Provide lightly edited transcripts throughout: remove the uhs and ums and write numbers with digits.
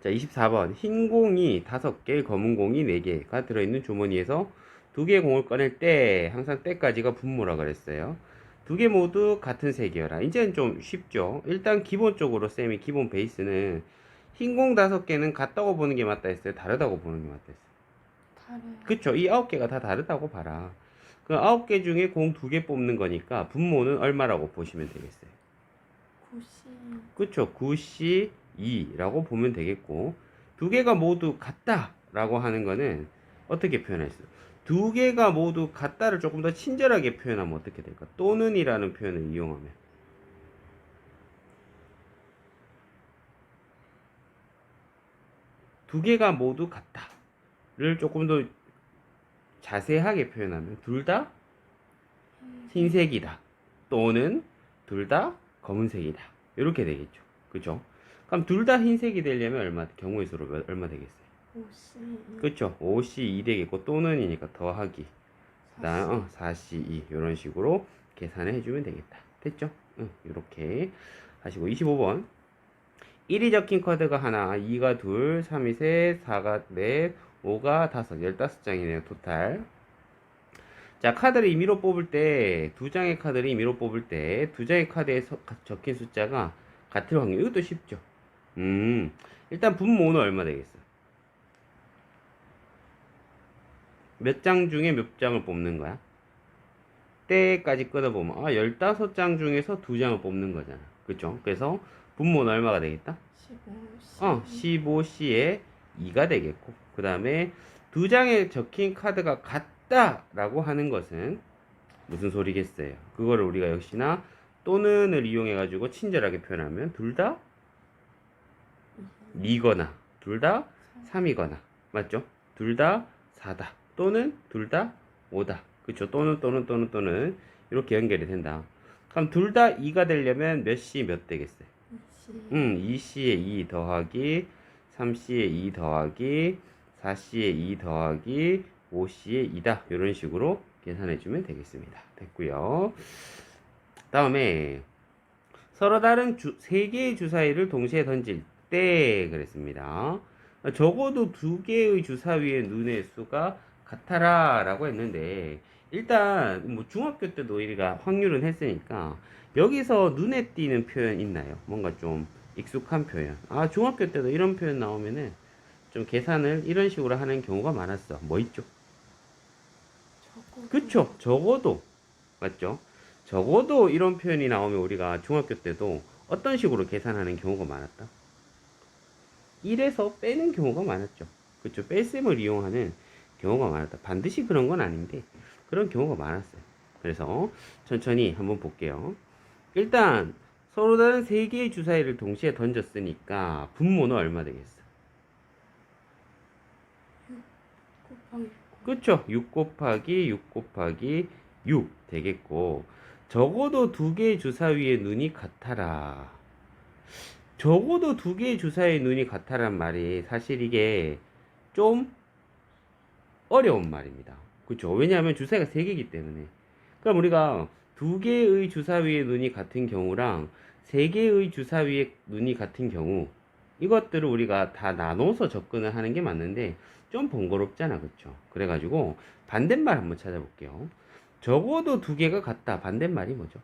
자, 24번. 흰 공이 5개, 검은 공이 4개가 들어있는 주머니에서 2개의 공을 꺼낼 때 항상 때까지가 분모라 그랬어요. 2개 모두 같은 색이어라. 이제는 좀 쉽죠. 일단 기본적으로 쌤이 기본 베이스는 흰 공 5개는 같다고 보는 게 맞다 했어요. 다르다고 보는 게 맞다 했어요. 다르요. 그쵸? 이 9개가 다 다르다고 봐라. 그 9개 중에 공 2개 뽑는 거니까 분모는 얼마라고 보시면 되겠어요. 90. 그쵸? 9C2라고 보면 되겠고, 2개가 모두 같다라고 하는 거는 어떻게 표현했어요? 2개가 모두 같다를 조금 더 친절하게 표현하면 어떻게 될까? 또는이라는 표현을 이용하면 2개가 모두 같다를 조금 더 자세하게 표현하면 둘 다 흰색이다 또는 둘 다 검은색이다 이렇게 되겠죠. 그죠? 그럼 둘 다 흰색이 되려면 얼마, 경우의 수로 얼마 되겠어요? 52. 그쵸? 5C2 되겠고 또는이니까 더하기 그다음 4C2 이런 식으로 계산을 해주면 되겠다. 됐죠? 이렇게 하시고 25번 1이 적힌 카드가 하나, 2가 둘, 3이 셋, 4가 넷, 5가 다섯, 15장이네요. 토탈. 자, 카드를 임의로 뽑을 때, 2장의 카드를 임의로 뽑을 때, 2장의 카드에 적힌 숫자가 같을 확률. 이것도 쉽죠? 일단 분모는 얼마 되겠어? 몇 장 중에 몇 장을 뽑는 거야? 때까지 끊어보면, 15장 중에서 2장을 뽑는 거잖아. 그쵸? 그래서 분모는 얼마가 되겠다? 15C. 15C에 2가 되겠고, 그 다음에 2장에 적힌 카드가 같다라고 하는 것은 무슨 소리겠어요? 그거를 우리가 역시나 또는을 이용해가지고 친절하게 표현하면 둘 다 2거나 둘 다 3이거나 맞죠? 둘 다 4다 또는 둘 다 5다 그쵸? 또는 이렇게 연결이 된다. 그럼 둘 다 2가 되려면 몇 C 몇 되겠어요? 2C에 2 더하기 3C에 2 더하기 4C에 2 더하기 5C에 2다 이런 식으로 계산해주면 되겠습니다. 됐고요. 다음에 서로 다른 3개의 주사위를 동시에 던질 때 그랬습니다. 적어도 2개의 주사위의 눈의 수가 같아라 라고 했는데 일단 뭐 중학교 때도 우리가 확률은 했으니까 여기서 눈에 띄는 표현 있나요? 뭔가 좀 익숙한 표현. 중학교 때도 이런 표현 나오면은 좀 계산을 이런 식으로 하는 경우가 많았어. 뭐 있죠? 적어도. 그쵸? 적어도. 맞죠? 적어도 이런 표현이 나오면 우리가 중학교 때도 어떤 식으로 계산하는 경우가 많았다? 1에서 빼는 경우가 많았죠. 그쵸? 뺄셈을 이용하는 경우가 많았다. 반드시 그런 건 아닌데 그런 경우가 많았어요. 그래서 천천히 한번 볼게요. 일단 서로 다른 3개의 주사위를 동시에 던졌으니까 분모는 얼마 되겠어? 6 곱하기 그쵸? 6 곱하기 6 곱하기 6 되겠고 적어도 2개의 주사위의 눈이 같아라. 적어도 2개의 주사위의 눈이 같아란 말이 사실 이게 좀 어려운 말입니다. 그쵸? 왜냐하면 주사위가 3개이기 때문에. 그럼 우리가 2개의 주사위의 눈이 같은 경우랑 3개의 주사위의 눈이 같은 경우 이것들을 우리가 다 나눠서 접근을 하는 게 맞는데 좀 번거롭잖아. 그쵸? 그래가지고 반대말 한번 찾아볼게요. 적어도 2개가 같다. 반대말이 뭐죠?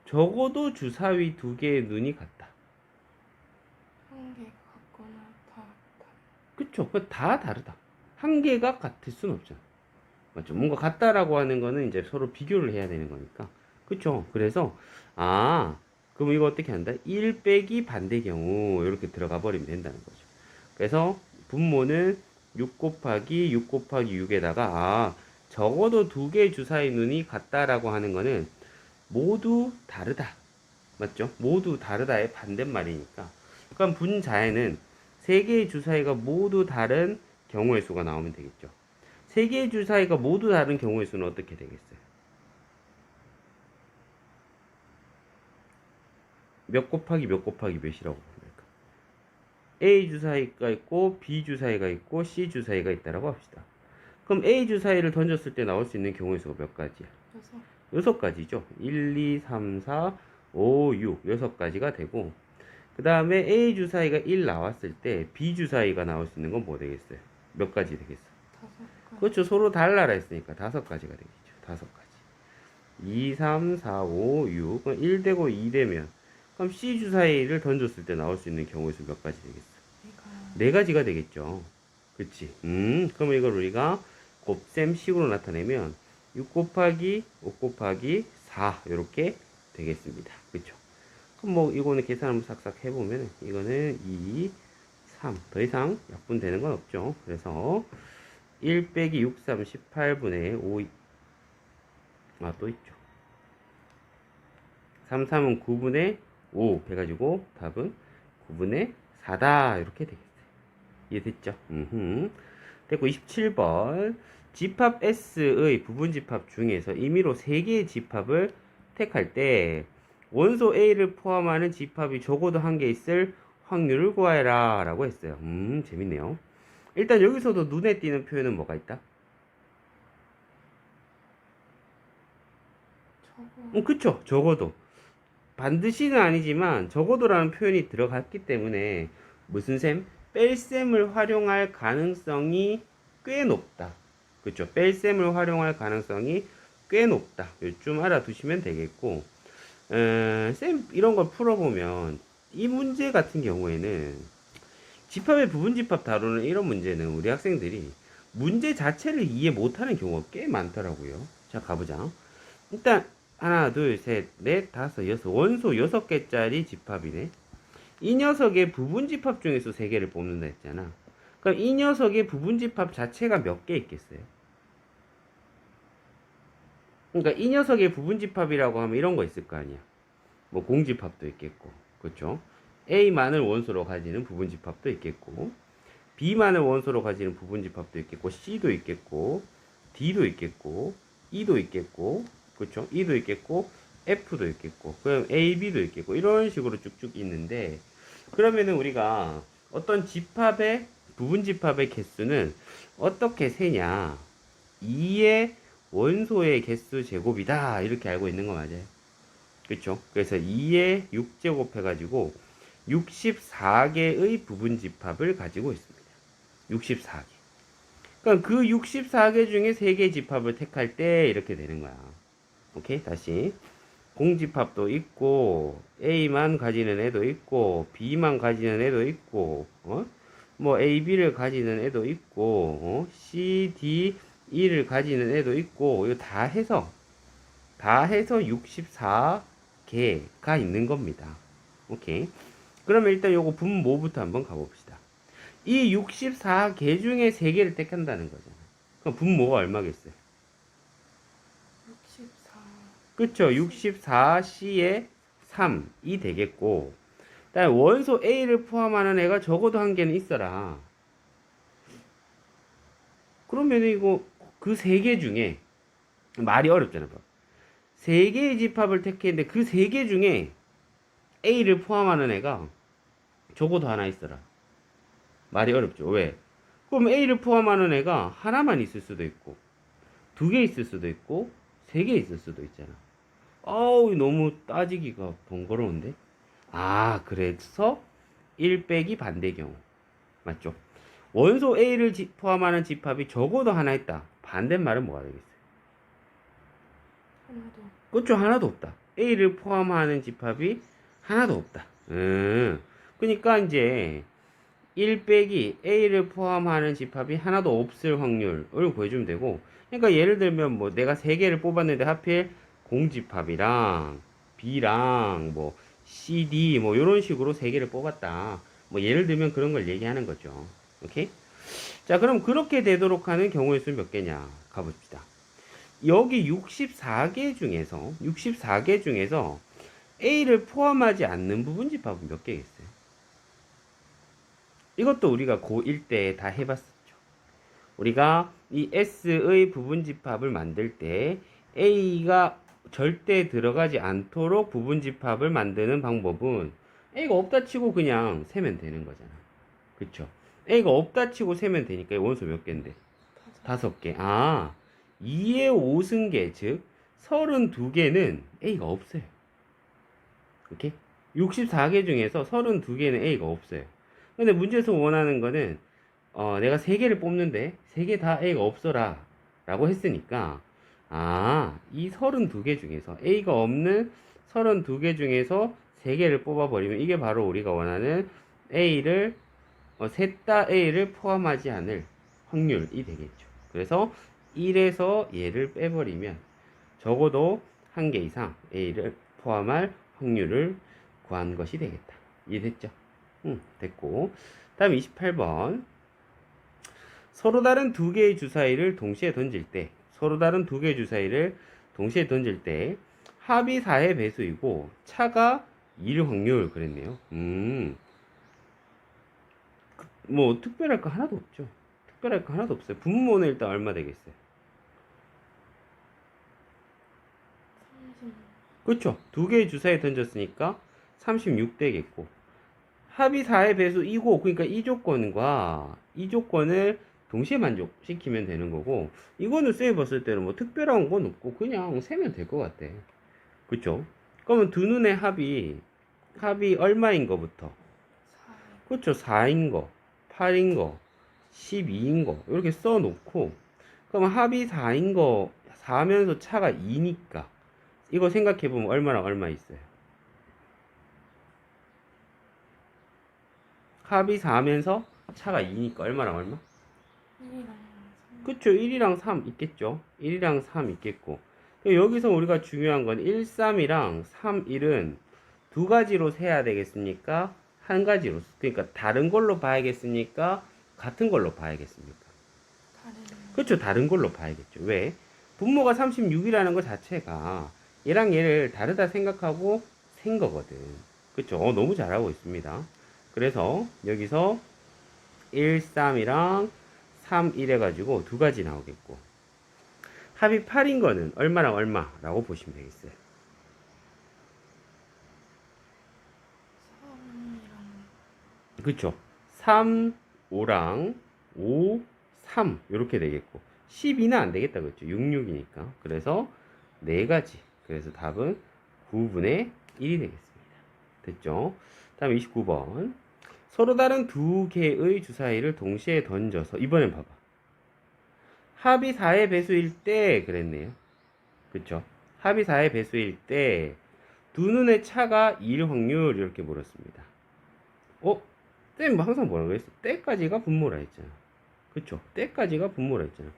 적어도 주사위 2개의 눈이 같다. 한 개 같거나 다 다르. 그쵸? 그 다 다르다. 한 개가 같을 순 없잖아. 맞죠? 뭔가 같다라고 하는 거는 이제 서로 비교를 해야 되는 거니까. 그쵸? 그래서, 그럼 이거 어떻게 한다? 1 빼기 반대 경우, 이렇게 들어가 버리면 된다는 거죠. 그래서, 분모는 6 곱하기 6 곱하기 6에다가, 적어도 2개의 주사위 눈이 같다라고 하는 거는 모두 다르다. 맞죠? 모두 다르다의 반대말이니까. 그럼 분자에는 3개의 주사위가 모두 다른 경우의 수가 나오면 되겠죠. 3개의 주사위가 모두 다른 경우의 수는 어떻게 되겠어요? 몇 곱하기 몇 곱하기 몇이라고 부를까? A 주사위가 있고 B 주사위가 있고 C 주사위가 있다라고 합시다. 그럼 A 주사위를 던졌을 때 나올 수 있는 경우의 수가 몇 가지야? 6. 6가지죠. 1, 2, 3, 4, 5, 6, 6가지가 되고, 그 다음에 A 주사위가 1 나왔을 때 B 주사위가 나올 수 있는 건 뭐 되겠어요? 몇 가지 되겠어? 5가지. 그렇죠. 서로 달라라 했으니까 5가지가 되겠죠. 5가지. 2, 3, 4, 5, 6. 그럼 1 되고 2 되면, 그럼 C 주사위를 던졌을 때 나올 수 있는 경우의 수 몇 가지 되겠어? 내가 4가지가 되겠죠. 그치? 그러면 이걸 우리가 곱셈식으로 나타내면 6 곱하기 5 곱하기 4 이렇게 되겠습니다. 그쵸? 그럼 뭐 이거는 계산 한번 싹싹 해보면 이거는 2, 3. 더 이상 약분되는 건 없죠. 그래서 1 빼기 6, 3, 18분의 5. 아, 또 있죠. 3, 3은 9분의 5 해가지고 답은 9분의 4다. 이렇게 되겠어요. 이해됐죠? 됐고 27번. 집합 S의 부분집합 중에서 임의로 3개의 집합을 택할 때 원소 A를 포함하는 집합이 적어도 한 개 있을 확률을 구하여라 라고 했어요. 재밌네요. 일단 여기서도 눈에 띄는 표현은 뭐가 있다? 저거 그쵸. 적어도. 반드시는 아니지만 적어도라는 표현이 들어갔기 때문에 무슨 셈? 뺄셈을 활용할 가능성이 꽤 높다. 그쵸. 뺄셈을 활용할 가능성이 꽤 높다. 좀 알아두시면 되겠고, 쌤 이런 걸 풀어보면 이 문제 같은 경우에는 집합의 부분집합 다루는 이런 문제는 우리 학생들이 문제 자체를 이해 못하는 경우가 꽤 많더라고요. 자, 가보자. 일단 하나, 둘, 셋, 넷, 다섯, 여섯. 원소 6개짜리 집합이네. 이 녀석의 부분집합 중에서 3개를 뽑는다 했잖아. 그럼 이 녀석의 부분집합 자체가 몇 개 있겠어요? 그러니까 이 녀석의 부분집합이라고 하면 이런 거 있을 거 아니야. 뭐 공집합도 있겠고, 그렇죠? A만을 원소로 가지는 부분집합도 있겠고, B만을 원소로 가지는 부분집합도 있겠고, C도 있겠고, D도 있겠고, E도 있겠고, 그렇죠? E도 있겠고, F도 있겠고, 그럼 A, B도 있겠고, 이런 식으로 쭉쭉 있는데, 그러면은 우리가 어떤 집합의, 부분집합의 개수는 어떻게 세냐? 2의 원소의 개수 제곱이다. 이렇게 알고 있는 거 맞아요? 그렇죠? 그래서 2의 6제곱 해가지고 64개의 부분집합을 가지고 있습니다. 64개. 그러니까 그 64개 중에 3개 집합을 택할 때 이렇게 되는 거야. 오케이? 다시. 공집합도 있고, A만 가지는 애도 있고, B만 가지는 애도 있고, 뭐 A, B를 가지는 애도 있고, C, D, E를 가지는 애도 있고, 이거 다 해서 64개가 있는 겁니다. 오케이. 그러면 일단 요거 분모부터 한번 가봅시다. 이 64개 중에 3개를 택한다는 거잖아. 그럼 분모가 얼마겠어요? 64. 그쵸? 64C에 3이 되겠고, 그다음에 원소 A를 포함하는 애가 적어도 한 개는 있어라. 그러면 이거 그 3개 중에 말이 어렵잖아. 3개의 집합을 택했는데 그 3개 중에 A를 포함하는 애가 적어도 하나 있어라. 말이 어렵죠. 왜? 그럼 A를 포함하는 애가 하나만 있을 수도 있고, 2개 있을 수도 있고, 3개 있을 수도 있잖아. 아우, 너무 따지기가 번거로운데? 아, 그래서 1 빼기 반대 경우. 맞죠? 원소 A를 포함하는 집합이 적어도 하나 있다. 반대말은 뭐가 되겠어요? 하나도. 그렇죠. 하나도 없다. A를 포함하는 집합이 하나도 없다. 그러니까 이제 1 빼기 A를 포함하는 집합이 하나도 없을 확률을 구해주면 되고, 그러니까 예를 들면 뭐 내가 3개를 뽑았는데 하필 공집합이랑 B랑 뭐 C, D 뭐 이런 식으로 3개를 뽑았다. 뭐 예를 들면 그런 걸 얘기하는 거죠. 오케이? 자, 그럼 그렇게 되도록 하는 경우의 수 몇 개냐? 가봅시다. 여기 64개 중에서 A를 포함하지 않는 부분집합은 몇 개겠어요? 이것도 우리가 고1 때 다 해봤었죠. 우리가 이 S의 부분집합을 만들 때 A가 절대 들어가지 않도록 부분집합을 만드는 방법은 A가 없다 치고 그냥 세면 되는 거잖아. 그쵸? A가 없다 치고 세면 되니까 원소 몇 개인데? 5개. 아, 2의 5승계, 즉 32개는 A가 없어요. 오케이? 64개 중에서 32개는 A가 없어요. 근데 문제에서 원하는 거는 내가 3개를 뽑는데 3개 다 A가 없어라 라고 했으니까 이 32개 중에서 A가 없는 32개 중에서 3개를 뽑아버리면 이게 바로 우리가 원하는 A를 셋 다 A를 포함하지 않을 확률이 되겠죠. 그래서 1에서 얘를 빼버리면 적어도 한 개 이상 A를 포함할 확률을 구한 것이 되겠다. 이해됐죠? 됐고. 다음 28번. 서로 다른 두 개의 주사위를 동시에 던질 때, 합이 4의 배수이고 차가 2일 확률 그랬네요. 뭐 특별할 거 하나도 없죠. 특별할 거 하나도 없어요. 분모는 일단 얼마 되겠어요? 30. 그렇죠. 두 개의 주사위 던졌으니까 36 되겠고 합이 4의 배수이고 그러니까 이 조건과 이 조건을 동시에 만족시키면 되는 거고 이거는 쌤이 봤을 때는 뭐 특별한 건 없고 그냥 세면 될 것 같아. 그쵸? 그러면 두 눈의 합이 얼마인 거부터 4. 그렇죠. 4인 거, 8인 거, 12인 거 이렇게 써놓고 그럼 합이 4인 거 4면서 차가 2니까 이거 생각해보면 얼마랑 얼마 있어요? 합이 4면서 차가 2니까 얼마랑 얼마? 1이랑 3. 그쵸. 1이랑 3 있겠죠. 1이랑 3 있겠고 여기서 우리가 중요한 건 1, 3이랑 3, 1은 두 가지로 세야 되겠습니까? 한 가지로. 그러니까 다른 걸로 봐야겠습니까? 같은 걸로 봐야겠습니까? 다른. 그렇죠. 다른 걸로 봐야겠죠. 왜? 분모가 36이라는 것 자체가 얘랑 얘를 다르다 생각하고 센 거거든. 그렇죠. 너무 잘하고 있습니다. 그래서 여기서 1, 3이랑 3, 1 해가지고 두 가지 나오겠고 합이 8인 거는 얼마랑 얼마라고 보시면 되겠어요. 3이랑. 그쵸? 3, 5랑 5, 3 이렇게 되겠고 12는 안 되겠다 그랬죠. 6, 6이니까. 그래서 네 가지. 그래서 답은 9분의 1이 되겠습니다. 됐죠? 다음 29번. 서로 다른 두 개의 주사위를 동시에 던져서 이번엔 봐봐. 합이 4의 배수일 때 그랬네요. 그쵸? 합이 4의 배수일 때 두 눈의 차가 2일 확률 이렇게 물었습니다. 쌤 항상 뭐라고 했어? 때까지가 분모라 했잖아. 그쵸? 때까지가 분모라 했잖아.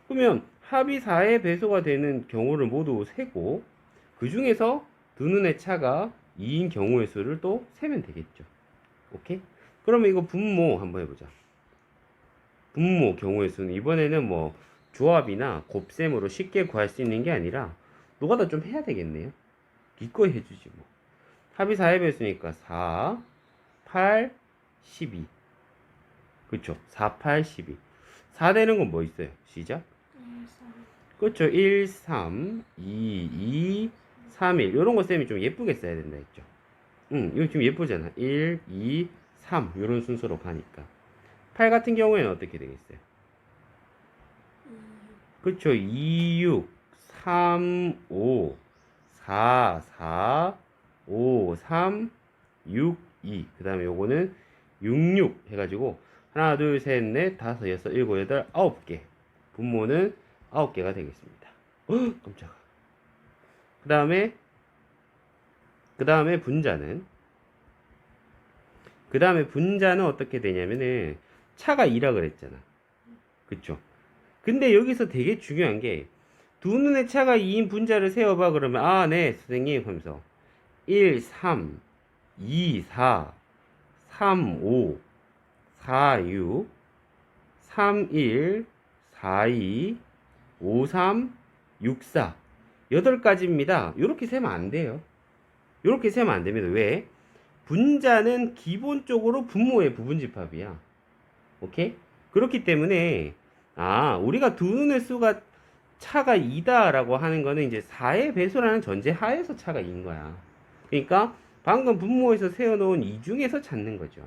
그러면 합이 4의 배수가 되는 경우를 모두 세고 그 중에서 두 눈의 차가 2인 경우의 수를 또 세면 되겠죠. 오케이? 그러면 이거 분모 한번 해보자. 분모 경우의 수는 이번에는 뭐 조합이나 곱셈으로 쉽게 구할 수 있는 게 아니라 노가다 좀 해야 되겠네요. 기꺼이 해주지 뭐. 합이 4의 배수니까 4, 8, 12. 그쵸? 4, 8, 12. 4 되는 건 뭐 있어요? 시작. 1, 3. 그렇죠. 1, 3, 2, 2, 3, 1. 요런 거 쌤이 좀 예쁘게 써야 된다 했죠. 이거 지금 예쁘잖아. 1, 2, 3. 요런 순서로 가니까. 8 같은 경우에는 어떻게 되겠어요? 2. 그렇죠. 2, 6, 3, 5, 4, 4, 5, 3, 6, 2. 그 다음에 요거는 6, 6 해가지고 하나, 둘, 셋, 넷, 다섯, 여섯, 일곱, 여덟, 9개. 분모는 9개가 되겠습니다. 깜짝아. 그 다음에 분자는 어떻게 되냐면은 차가 2라 그랬잖아. 그쵸? 근데 여기서 되게 중요한 게 두 눈의 차가 2인 분자를 세워봐 그러면 네 선생님 하면서 1, 3, 2, 4, 3, 5, 4, 6, 3, 1, 4, 2, 5, 3, 6, 4 8가지입니다. 이렇게 세면 안 돼요. 이렇게 세면 안 됩니다. 왜? 분자는 기본적으로 분모의 부분집합이야. 오케이? 그렇기 때문에 우리가 두 눈의 수가 차가 2다라고 하는 거는 이제 4의 배수라는 전제 하에서 차가 2인 거야. 그러니까 방금 분모에서 세워놓은 이 중에서 찾는 거죠.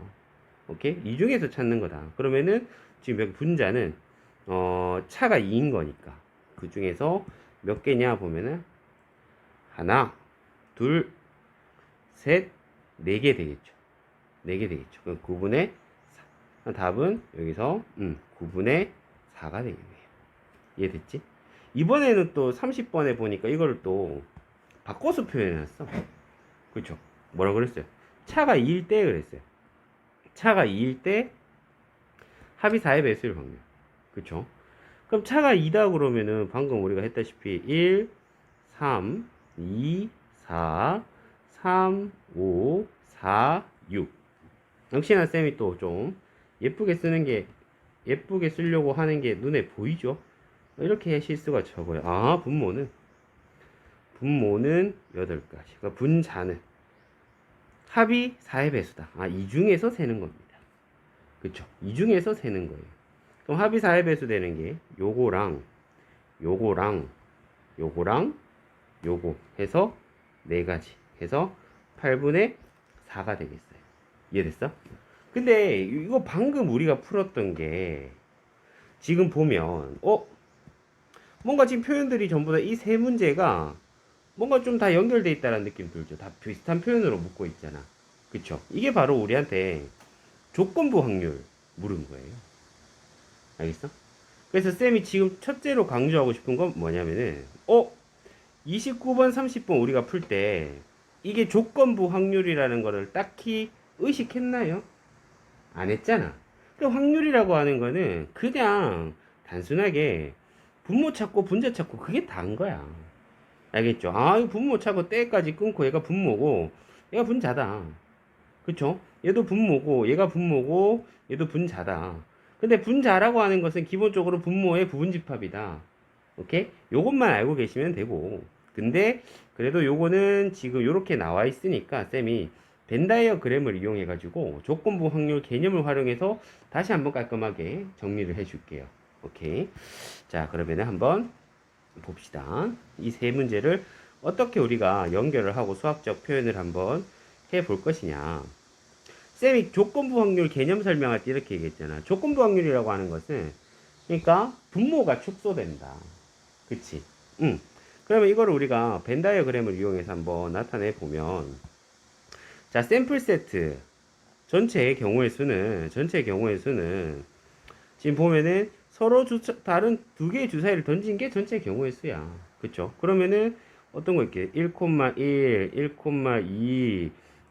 오케이? 이 중에서 찾는 거다. 그러면은 지금 여기 분자는 차가 2인 거니까 그 중에서 몇 개냐 보면은 하나, 둘, 셋, 4개 되겠죠. 4개 되겠죠. 그럼 9분의 4. 답은 여기서 9분의 4가 되겠네요. 이해됐지? 이번에는 또 30번에 보니까 이걸 또 바꿔서 표현해놨어. 그쵸? 뭐라 그랬어요? 차가 2일 때 그랬어요. 차가 2일 때 합이 4의 배수일 확률. 그쵸? 그럼 차가 2다 그러면은 방금 우리가 했다시피 1, 3, 2, 4, 3, 5, 4, 6. 역시나 쌤이 또 좀 예쁘게 쓰는 게, 예쁘게 쓰려고 하는 게 눈에 보이죠? 이렇게 실수가 적어요. 아, 분모는 8가지. 그러니까 분자는 합이 4의 배수다. 아, 이 중에서 세는 겁니다. 그쵸? 이 중에서 세는 거예요. 그럼 합이 4의 배수 되는 게 요거랑 요거랑 요거랑 요거 해서 4가지 해서 8분의 4가 되겠어요. 이해됐어? 근데 이거 방금 우리가 풀었던 게 지금 보면 뭔가 지금 표현들이 전부 다 이 세 문제가 뭔가 좀 다 연결돼 있다는 느낌 들죠. 다 비슷한 표현으로 묶고 있잖아. 그쵸? 이게 바로 우리한테 조건부 확률 물은 거예요. 알겠어? 그래서 쌤이 지금 첫째로 강조하고 싶은 건 뭐냐면은 29번, 30번 우리가 풀 때 이게 조건부 확률이라는 거를 딱히 의식했나요? 안 했잖아. 그 확률이라고 하는 거는 그냥 단순하게 분모 찾고 분자 찾고 그게 다인 거야. 알겠죠? 아, 이 분모 찾고 때까지 끊고 얘가 분모고 얘가 분자다. 그쵸? 얘도 분모고 얘가 분모고 얘도 분자다. 근데 분자라고 하는 것은 기본적으로 분모의 부분집합이다. 오케이? 요것만 알고 계시면 되고. 근데 그래도 요거는 지금 요렇게 나와 있으니까 쌤이 벤 다이어그램을 이용해 가지고 조건부 확률 개념을 활용해서 다시 한번 깔끔하게 정리를 해 줄게요. 오케이. 자, 그러면은 한번 봅시다. 이 세 문제를 어떻게 우리가 연결을 하고 수학적 표현을 한번 해 볼 것이냐. 쌤이 조건부 확률 개념 설명할 때 이렇게 얘기했잖아. 조건부 확률이라고 하는 것은 그러니까 분모가 축소된다. 그치? 응. 그러면 이거를 우리가 벤 다이어그램을 이용해서 한번 나타내 보면 자, 샘플 세트 전체의 경우의 수는 지금 보면은 서로 다른 두 개의 주사위를 던진 게 전체 경우의 수야. 그쵸? 그러면은 어떤 거 있게 1,1, 1,2,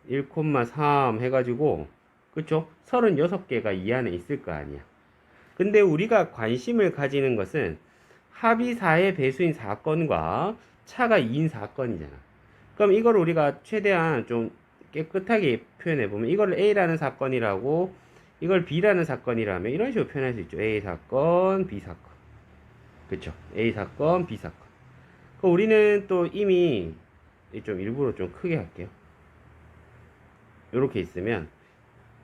1,3 해가지고 그쵸? 36개가 이 안에 있을 거 아니야. 근데 우리가 관심을 가지는 것은 합이 4의 배수인 사건과 차가 2인 사건이잖아. 그럼 이걸 우리가 최대한 좀 깨끗하게 표현해 보면 이걸 A라는 사건이라고 이걸 B라는 사건이라면 이런 식으로 표현할 수 있죠. A 사건, B 사건. 그쵸? A 사건, B 사건. 그 우리는 또 이미 좀 일부러 좀 크게 할게요. 이렇게 있으면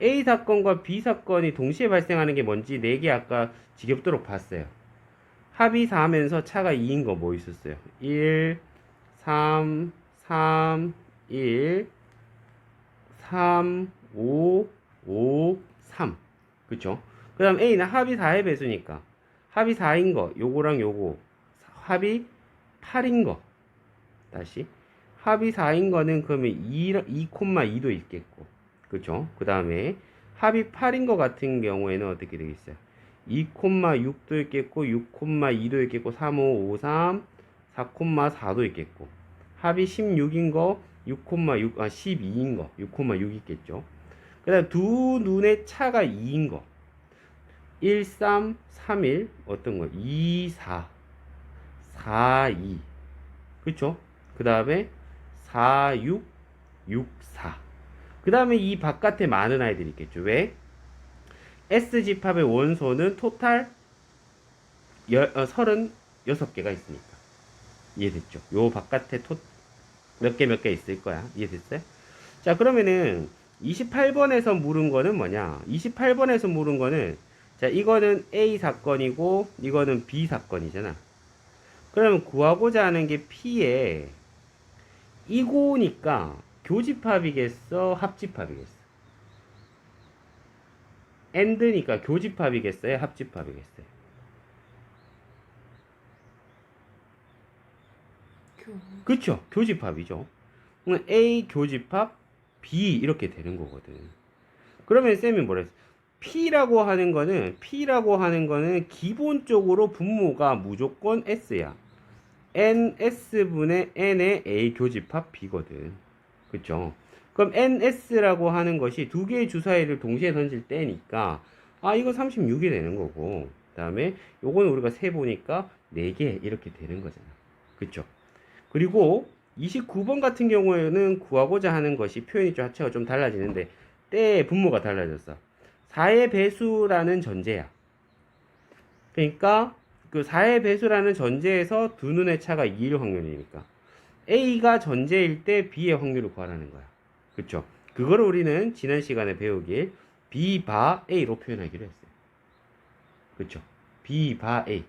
A 사건과 B 사건이 동시에 발생하는 게 뭔지 4개 아까 지겹도록 봤어요. 합이 4하면서 차가 2인 거 뭐 있었어요? 1, 3, 3, 1, 3, 5, 5, 3. 그쵸? 그 다음 A는 합이 4의 배수니까 합이 4인 거 요거랑 요거 합이 8인 거 다시 합이 4인 거는 그러면 2,2도 있겠고 그쵸? 그 다음에 합이 8인 거 같은 경우에는 어떻게 되겠어요? 2,6도 있겠고 6,2도 있겠고 3, 5, 5, 3 4,4도 있겠고 합이 16인 거 6,6, 12인 거 6,6 있겠죠. 그 다음 두 눈의 차가 2인 거 1, 3, 3, 1 어떤 거? 2, 4 4, 2 그쵸? 그 다음에 4, 6, 6, 4 그 다음에 이 바깥에 많은 아이들이 있겠죠. 왜? S집합의 원소는 토탈 36개가 있으니까. 이해됐죠? 요 바깥에 몇 개 있을 거야. 이해됐어요? 자, 그러면은 28번에서 물은 거는 뭐냐? 28번에서 물은 거는 자, 이거는 A 사건이고 이거는 B 사건이잖아. 그러면 구하고자 하는 게 P에 이고니까 교집합이겠어? 합집합이겠어? AND니까 교집합이겠어요? 합집합이겠어요? 교. 그쵸? 교집합이죠. 그럼 A 교집합, B 이렇게 되는 거거든. 그러면 쌤이 뭐라 했어? P라고 하는 거는 기본적으로 분모가 무조건 S야. NS분의 N의 A 교집합 B거든. 그쵸? 그럼 NS라고 하는 것이 두 개의 주사위를 동시에 던질 때니까, 아, 이거 36이 되는 거고, 그 다음에 요거는 우리가 세보니까 4개 이렇게 되는 거잖아. 그쵸? 그리고 29번 같은 경우에는 구하고자 하는 것이 표현이 자체가 좀 달라지는데, 때의 분모가 달라졌어. 4의 배수라는 전제야. 그러니까 그 4의 배수라는 전제에서 두 눈의 차가 2일 확률이니까 A가 전제일 때 B의 확률을 구하라는 거야. 그쵸? 그거를 우리는 지난 시간에 배우길 B 바 A로 표현하기로 했어요. 그쵸? B 바 A.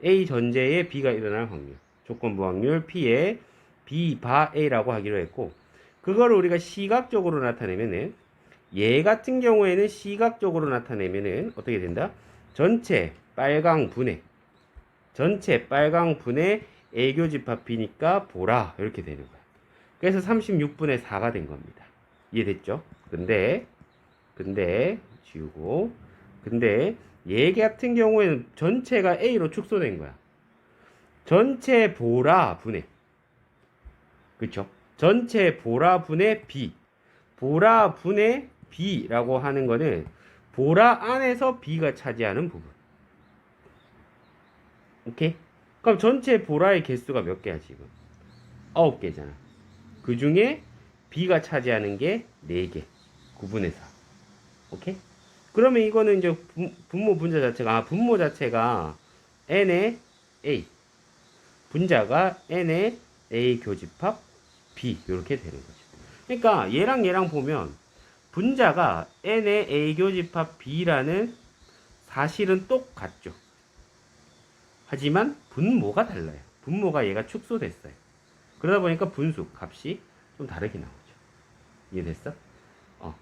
A 전제에 B가 일어날 확률. 조건부 확률 P에 B 바 A라고 하기로 했고, 그거를 우리가 시각적으로 나타내면은, 얘 같은 경우에는 시각적으로 나타내면은 어떻게 된다? 전체 빨강 분의 애교집합 B니까 보라 이렇게 되는 거야. 그래서 36분의 4가 된 겁니다. 이해됐죠? 근데 지우고, 근데 얘 같은 경우에는 전체가 A로 축소된 거야. 전체 보라 분의, 그쵸? 전체 보라 분의 B, 보라 분의 B라고 하는 거는 보라 안에서 B가 차지하는 부분. 오케이? 그럼 전체 보라의 개수가 몇 개야, 지금? 9개잖아. 그 중에 B가 차지하는 게 4개. 9분의 4. 오케이? 그러면 이거는 이제 분모 분자 자체가, 분모 자체가 N의 A. 분자가 N의 A 교집합 B. 이렇게 되는 거죠. 그러니까 얘랑 보면 분자가 N의 A 교집합 B라는 사실은 똑같죠. 하지만 분모가 달라요. 분모가 얘가 축소됐어요. 그러다 보니까 분수 값이 좀 다르게 나오죠. 이해됐어?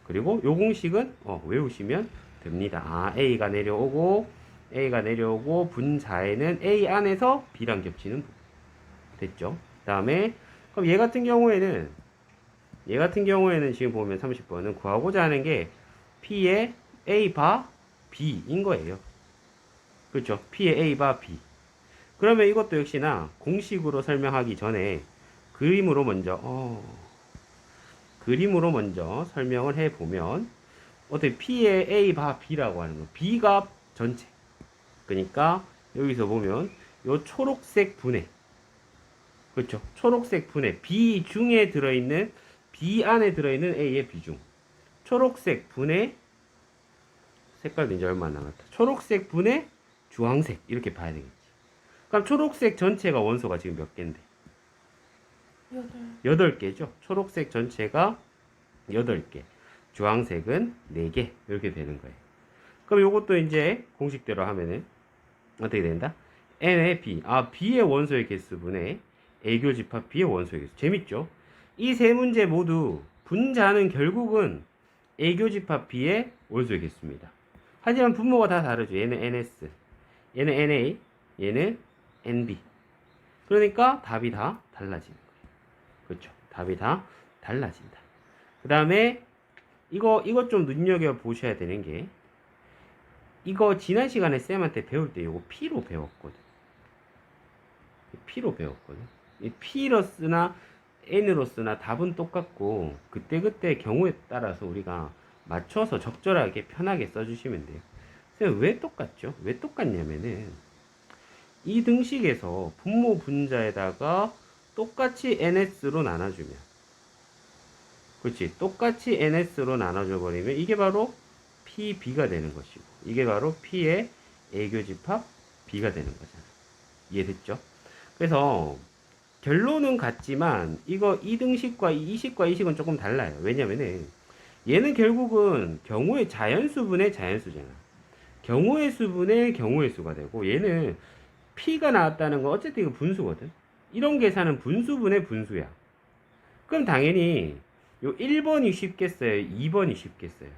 그리고 요 공식은 외우시면 됩니다. A가 내려오고 분자에는 A 안에서 B랑 겹치는 부분. 됐죠? 다음에 그럼 얘 같은 경우에는 지금 보면 30번은 구하고자 하는 게 P의 A 바 B인 거예요. 그렇죠? P의 A 바 B. 그러면 이것도 역시나 공식으로 설명하기 전에 그림으로 먼저 설명을 해보면, 어떻게 P의 A 바 B라고 하는 거, B가 전체. 그러니까 여기서 보면 요 초록색 분해, 그렇죠? 초록색 분해 B 중에 들어있는, B 안에 들어있는 A의 비중, 초록색 분해, 색깔도 이제 얼마 안 남았다. 초록색 분해 주황색 이렇게 봐야 되겠지. 그럼 초록색 전체가 원소가 지금 몇 개인데? 8개죠. 초록색 전체가 8개. 주황색은 4개. 이렇게 되는 거예요. 그럼 요것도 이제 공식대로 하면은 어떻게 된다? N의 B. B의 원소의 개수분의 A교집합 B의 원소의 개수. 재밌죠? 이 세 문제 모두 분자는 결국은 A교집합 B의 원소의 개수입니다. 하지만 분모가 다 다르죠. 얘는 NS, 얘는 NA, 얘는 NB. 그러니까 답이 다 달라지는 거예요. 그렇죠? 답이 다 달라진다. 그 다음에 이거 좀 눈여겨 보셔야 되는 게, 이거 지난 시간에 쌤한테 배울 때 이거 P로 배웠거든. 이 P로 쓰나 N으로 쓰나 답은 똑같고, 그때 경우에 따라서 우리가 맞춰서 적절하게 편하게 써주시면 돼요. 쌤, 왜 똑같죠? 왜 똑같냐면은 이 등식에서 분모 분자에다가 똑같이 NS로 나눠주면, 그렇지? 똑같이 NS로 나눠줘 버리면 이게 바로 PB가 되는 것이고, 이게 바로 P의 A교집합 B가 되는 거잖아. 이해됐죠? 그래서 결론은 같지만 이거 2등식과 2식은 조금 달라요. 왜냐면은 얘는 결국은 경우의 자연수분의 자연수잖아. 경우의 수분의 경우의 수가 되고, 얘는 P가 나왔다는 건 어쨌든 이거 분수거든. 이런 계산은 분수분의 분수야. 그럼 당연히 요 1번이 쉽겠어요? 2번이 쉽겠어요?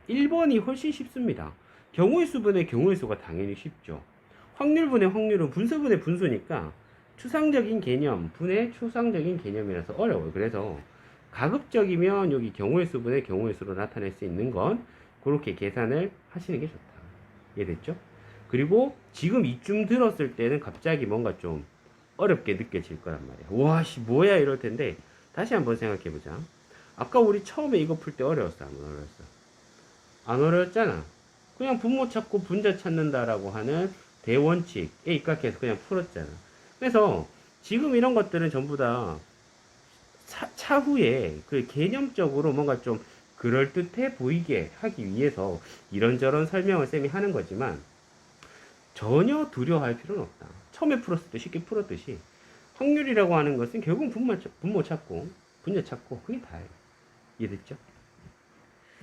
1번이 훨씬 쉽습니다. 경우의 수분의 경우의 수가 당연히 쉽죠. 확률분의 확률은 분수분의 분수니까 추상적인 개념, 분의 추상적인 개념이라서 어려워요. 그래서 가급적이면 여기 경우의 수분의 경우의 수로 나타낼 수 있는 건 그렇게 계산을 하시는 게 좋다. 이해됐죠? 그리고 지금 이쯤 들었을 때는 갑자기 뭔가 좀 어렵게 느껴질 거란 말이야. 와, 씨, 뭐야? 이럴 텐데, 다시 한번 생각해 보자. 아까 우리 처음에 이거 풀 때 어려웠어? 안 어려웠어? 안 어려웠잖아. 그냥 분모 찾고 분자 찾는다라고 하는 대원칙에 입각해서 그냥 풀었잖아. 그래서 지금 이런 것들은 전부 다 차후에 그 개념적으로 뭔가 좀 그럴듯해 보이게 하기 위해서 이런저런 설명을 쌤이 하는 거지만 전혀 두려워할 필요는 없다. 처음에 풀었을 때 쉽게 풀었듯이 확률이라고 하는 것은 결국 분모 찾고 분자 찾고 그게 다예요. 이해됐죠?